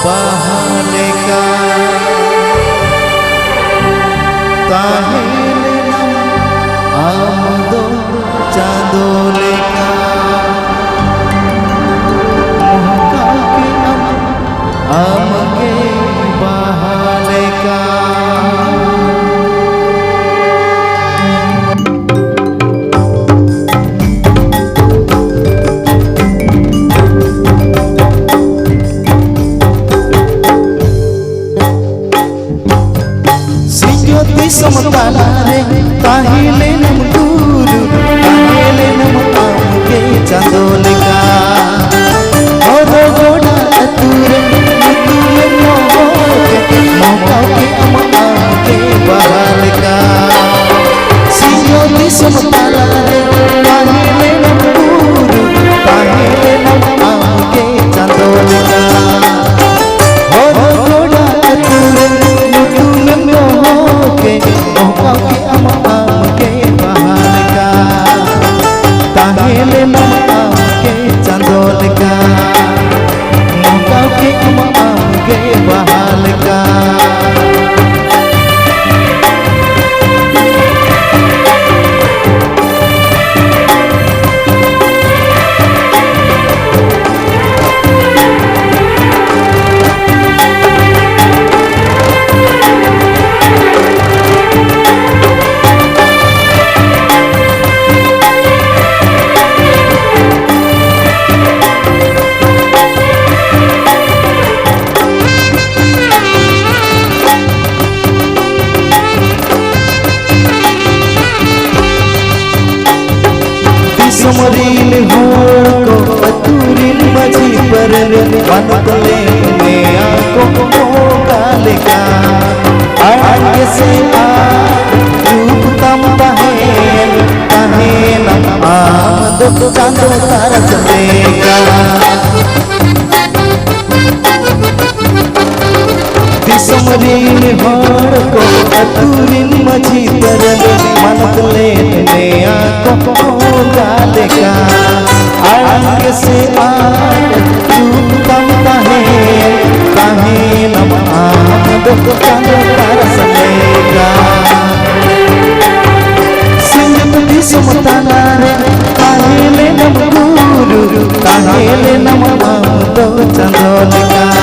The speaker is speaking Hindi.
बहालेका ताहेलेना आमदो चांदोलेका मोहकाके आमगे बहालेका समतालारे ताहिले नम गुरु ताहिले नम आमगे चांदोलेका ओरो गोड़ा अतुरे तुमे मोके मोकाके आमगे बहालेका सियोती समतालारे ताहिले नम गुरु ताहिले नम आमगे चांदोलेका ओरो गोड़ा अतुरे तुमे मोके मोकाके आमगे बहालेका ताहेले नम आमगे चांदोलेका मोकाके आमगे बहालेका समरील होड़ को अतुरिल मजी पर मनतले में आको मोकालेका आगे से आ रूप तम ताहे नम आमद चांदो तरस देगा समरील होड़ को अतुरिल मजी पर मनतले में आको मोकालेका आगे से आगे रूपम ताहे नम आमद चांदो तरस देगा सिंधु समतालारे ताहेले नम गुरु ताहेले नम आमद चांदोलेका